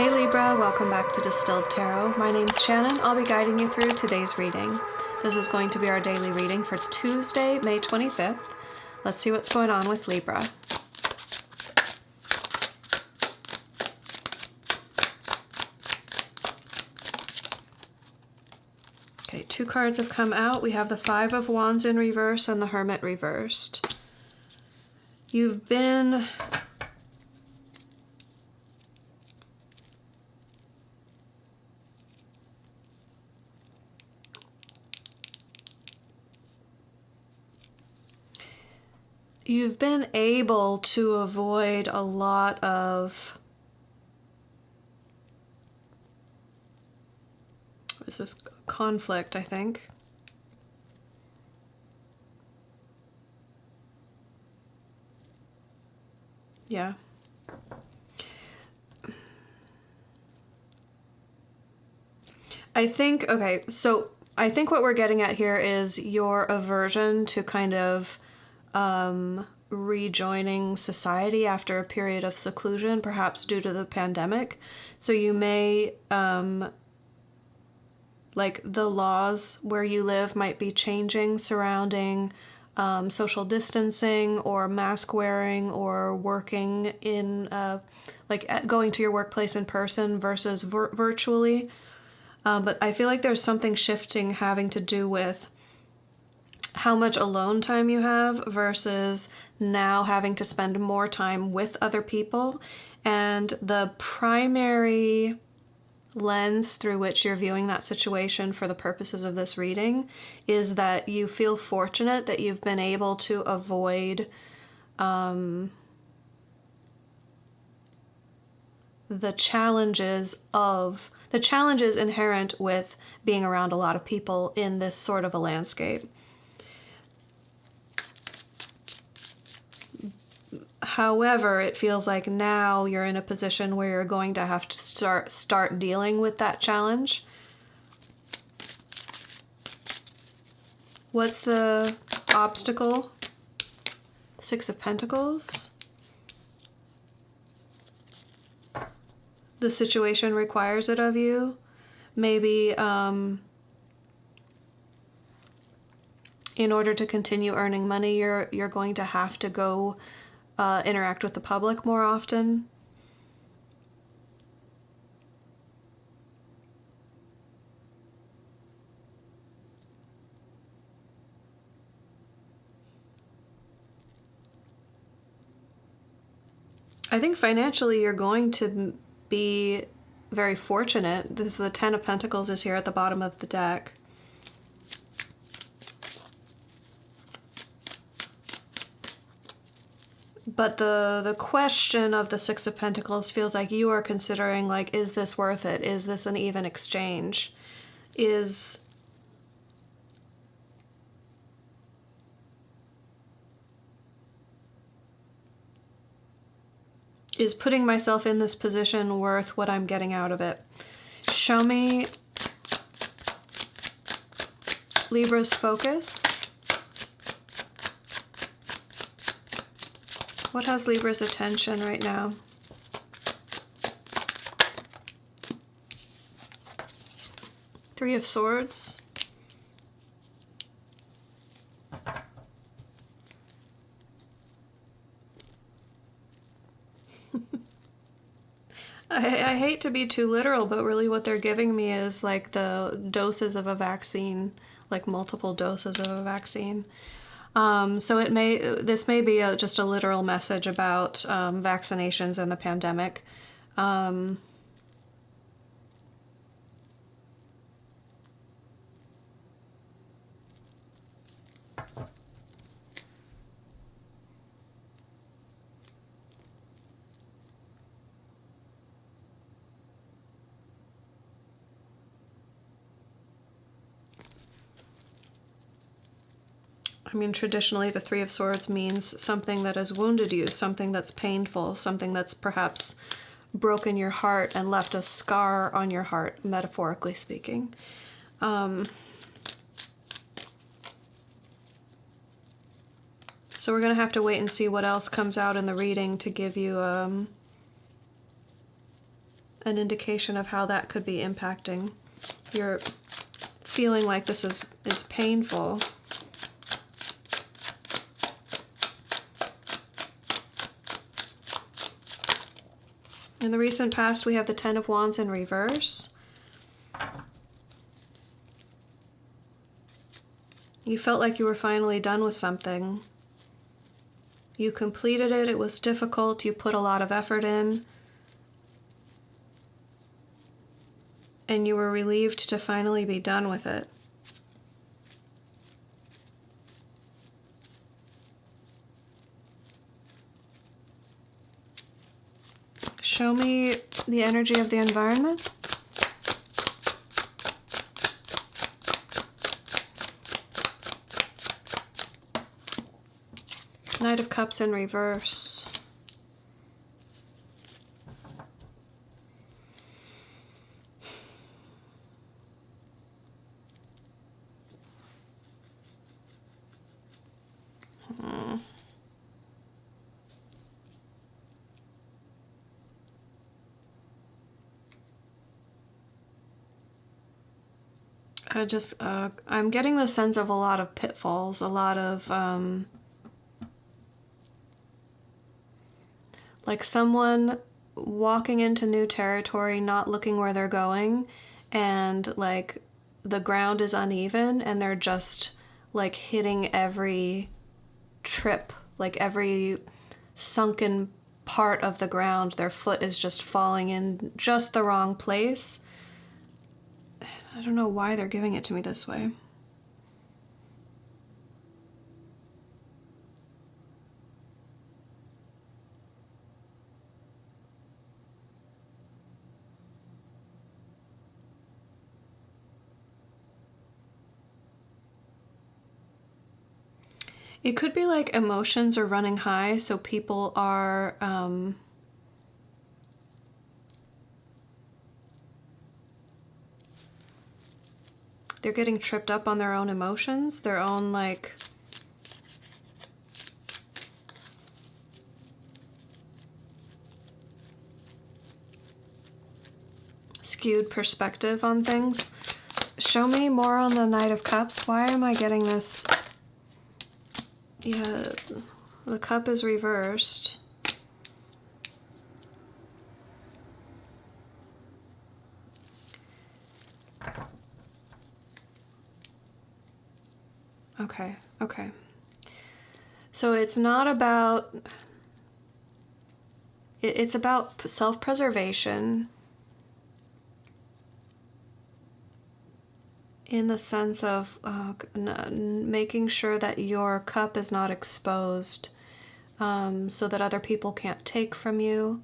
Hey Libra, welcome back to Distilled Tarot. My name's Shannon. I'll be guiding you through today's reading. This is going to be our daily reading for Tuesday, May 25th. Let's see what's going on with Libra. Okay, two cards have come out. We have the Five of Wands in reverse and the Hermit reversed. You've been able to avoid a lot of, what is this, conflict, I think. Yeah. I think, okay, so I think what we're getting at here is your aversion to kind of rejoining society after a period of seclusion, perhaps due to the pandemic. So you may, like the laws where you live might be changing surrounding social distancing or mask wearing or working in, like going to your workplace in person versus virtually. But I feel like there's something shifting having to do with how much alone time you have versus now having to spend more time with other people. And the primary lens through which you're viewing that situation for the purposes of this reading is that you feel fortunate that you've been able to avoid the challenges inherent with being around a lot of people in this sort of a landscape. However, it feels like now you're in a position where you're going to have to start dealing with that challenge. What's the obstacle? Six of Pentacles. The situation requires it of you. Maybe in order to continue earning money, you're going to have to go interact with the public more often. I think financially you're going to be very fortunate. This is the Ten of Pentacles is here at the bottom of the deck. But the question of the Six of Pentacles feels like you are considering, like, is this worth it? Is this an even exchange? Is putting myself in this position worth what I'm getting out of it? Show me Libra's focus. What has Libra's attention right now? Three of Swords. I hate to be too literal, but really what they're giving me is like the doses of a vaccine, like multiple doses of a vaccine. So this may be just a literal message about vaccinations and the pandemic. I mean, traditionally, the Three of Swords means something that has wounded you, something that's painful, something that's perhaps broken your heart and left a scar on your heart, metaphorically speaking. So we're going to have to wait and see what else comes out in the reading to give you an indication of how that could be impacting. You're feeling like this is painful. In the recent past, we have the Ten of Wands in reverse. You felt like you were finally done with something. You completed it. It was difficult. You put a lot of effort in. And you were relieved to finally be done with it. Show me the energy of the environment. Knight of Cups in reverse. I'm getting the sense of a lot of pitfalls, a lot of, like someone walking into new territory, not looking where they're going, and like the ground is uneven and they're just like hitting every trip, like every sunken part of the ground, their foot is just falling in just the wrong place. I don't know why they're giving it to me this way. It could be like emotions are running high, so people are they're getting tripped up on their own emotions, their own like skewed perspective on things. Show me more on the Knight of Cups. Why am I getting this? Yeah, the cup is reversed. Okay. So it's not about, it's about self-preservation in the sense of making sure that your cup is not exposed so that other people can't take from you.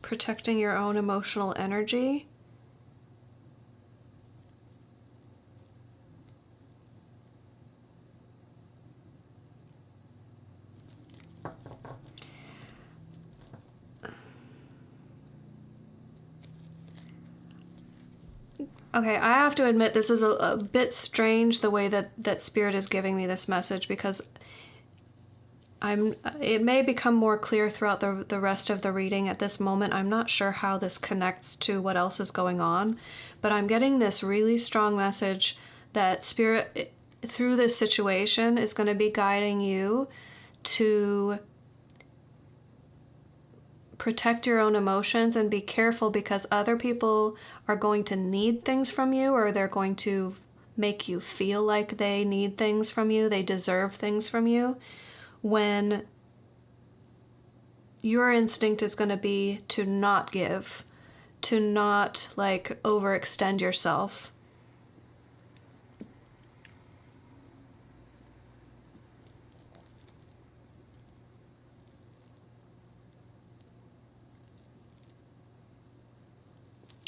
Protecting your own emotional energy. Okay, I have to admit this is a bit strange the way that Spirit is giving me this message, because it may become more clear throughout the rest of the reading. At this moment, I'm not sure how this connects to what else is going on, but I'm getting this really strong message that Spirit, through this situation, is going to be guiding you to protect your own emotions and be careful, because other people are going to need things from you, or they're going to make you feel like they need things from you, they deserve things from you, when your instinct is going to be to not give, to not like overextend yourself.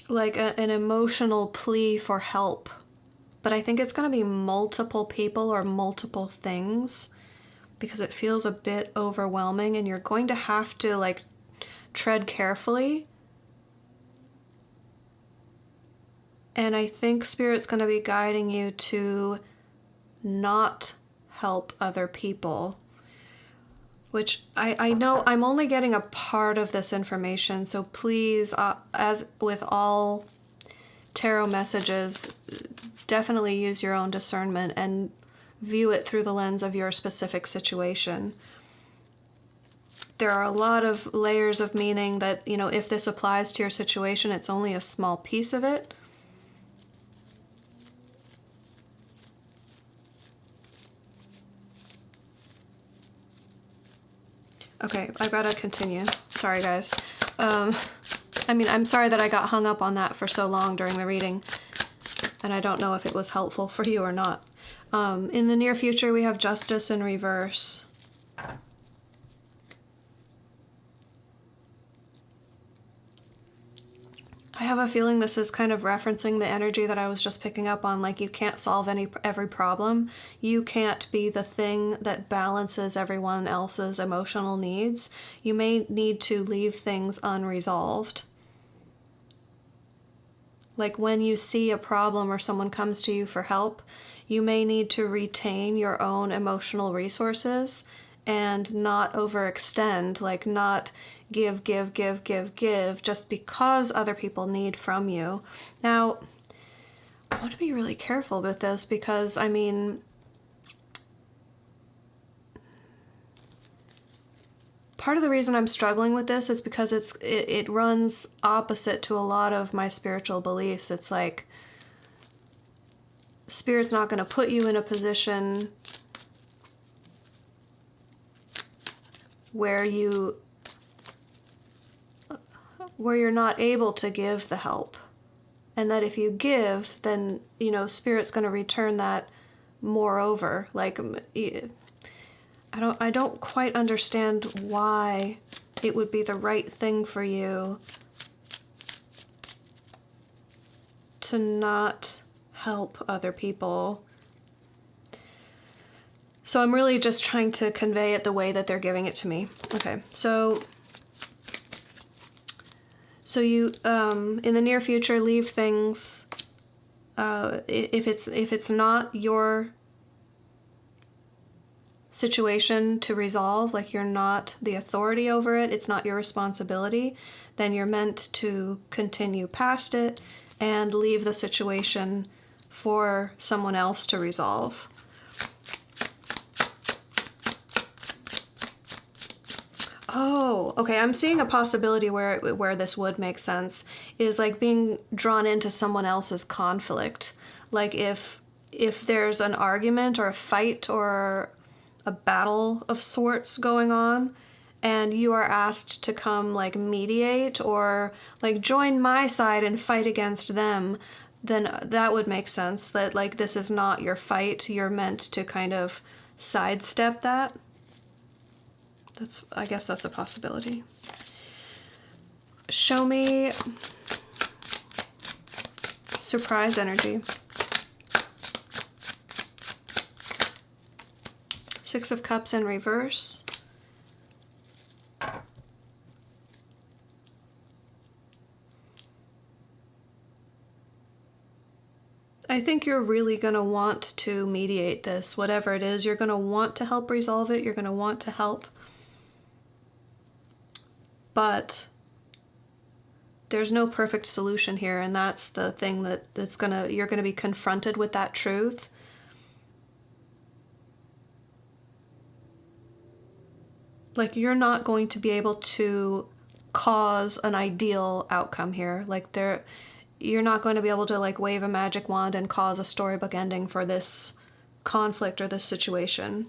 Like an emotional plea for help. But I think it's going to be multiple people or multiple things, because it feels a bit overwhelming, and you're going to have to like tread carefully. And I think Spirit's going to be guiding you to not help other people, which I know I'm only getting a part of this information, so please, as with all tarot messages, definitely use your own discernment and view it through the lens of your specific situation. There are a lot of layers of meaning that, you know, if this applies to your situation, it's only a small piece of it. Okay, I gotta continue. Sorry, guys. I mean, I'm sorry that I got hung up on that for so long during the reading, and I don't know if it was helpful for you or not. In the near future, we have Justice in reverse. I have a feeling this is kind of referencing the energy that I was just picking up on, like you can't solve every problem. You can't be the thing that balances everyone else's emotional needs. You may need to leave things unresolved. Like when you see a problem or someone comes to you for help, you may need to retain your own emotional resources and not overextend, like not give just because other people need from you. Now, I want to be really careful with this because, I mean, part of the reason I'm struggling with this is because it runs opposite to a lot of my spiritual beliefs. It's like Spirit's not going to put you in a position where you're not able to give the help. And that if you give, then, you know, Spirit's going to return that moreover. Like, I don't quite understand why it would be the right thing for you to not help other people. So I'm really just trying to convey it the way that they're giving it to me. Okay, so you, in the near future, leave things, if it's not your situation to resolve, like you're not the authority over it, it's not your responsibility, then you're meant to continue past it and leave the situation for someone else to resolve. Oh, okay, I'm seeing a possibility where this would make sense, is like being drawn into someone else's conflict. Like if there's an argument or a fight or a battle of sorts going on, and you are asked to come like mediate or like join my side and fight against them, then that would make sense that like this is not your fight. You're meant to kind of sidestep that. I guess that's a possibility. Show me surprise energy. Six of Cups in reverse. I think you're really going to want to mediate this, whatever it is. You're going to want to help resolve it. You're going to want to help. But there's no perfect solution here, and that's the thing you're gonna be confronted with that truth. Like you're not going to be able to cause an ideal outcome here. Like you're not going to be able to like wave a magic wand and cause a storybook ending for this conflict or this situation.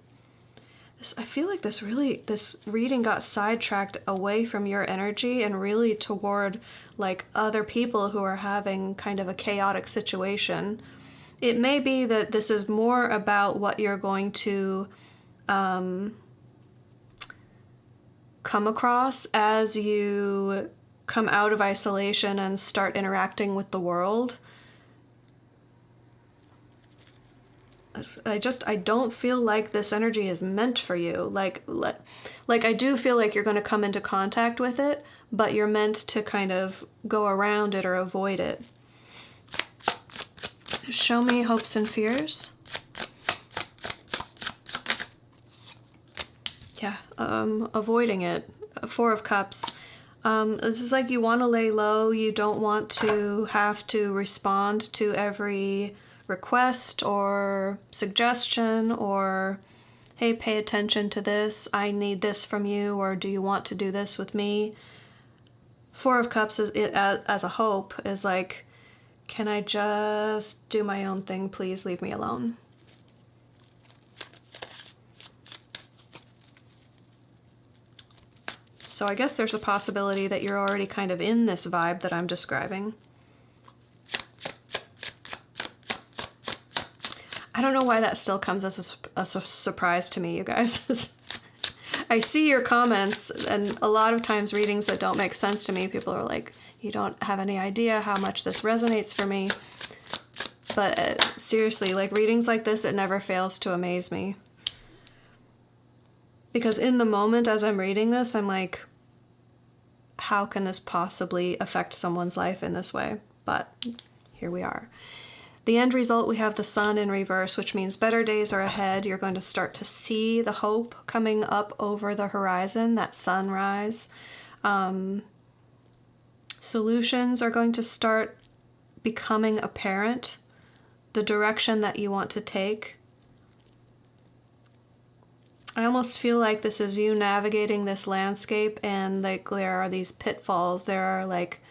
I feel like this reading got sidetracked away from your energy and really toward like other people who are having kind of a chaotic situation. It may be that this is more about what you're going to come across as you come out of isolation and start interacting with the world. I don't feel like this energy is meant for you. Like I do feel like you're going to come into contact with it, but you're meant to kind of go around it or avoid it. Show me hopes and fears. Yeah, avoiding it. Four of Cups. This is like you want to lay low. You don't want to have to respond to every request or suggestion or, hey, pay attention to this. I need this from you, or do you want to do this with me? Four of Cups is, as a hope is like, can I just do my own thing? Please leave me alone. So I guess there's a possibility that you're already kind of in this vibe that I'm describing. I don't know why that still comes as a surprise to me, you guys. I see your comments, and a lot of times readings that don't make sense to me, people are like, you don't have any idea how much this resonates for me. But seriously, like readings like this, it never fails to amaze me. Because in the moment as I'm reading this, I'm like, how can this possibly affect someone's life in this way? But here we are. The end result, we have the Sun in reverse, which means better days are ahead. You're going to start to see the hope coming up over the horizon, that sunrise. Solutions are going to start becoming apparent. The direction that you want to take. I almost feel like this is you navigating this landscape, and like there are these pitfalls. There are like,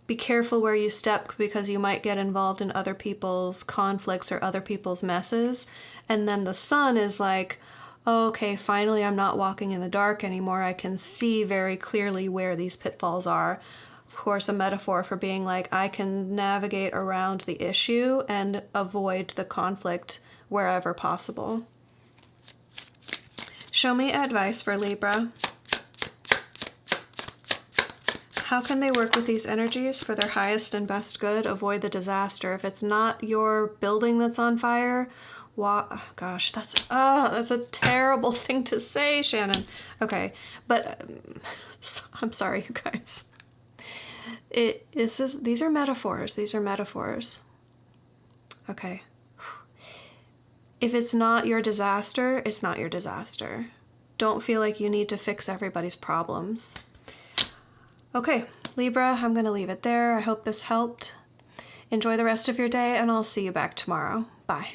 be careful where you step because you might get involved in other people's conflicts or other people's messes. And then the Sun is like, oh, okay, finally I'm not walking in the dark anymore. I can see very clearly where these pitfalls are. Of course, a metaphor for being like, I can navigate around the issue and avoid the conflict wherever possible. Show me advice for Libra. How can they work with these energies for their highest and best good? Avoid the disaster. If it's not your building that's on fire, gosh, that's a terrible thing to say, Shannon. Okay, but I'm sorry, you guys. These are metaphors. These are metaphors. Okay. If it's not your disaster, it's not your disaster. Don't feel like you need to fix everybody's problems. Okay, Libra, I'm going to leave it there. I hope this helped. Enjoy the rest of your day, and I'll see you back tomorrow. Bye.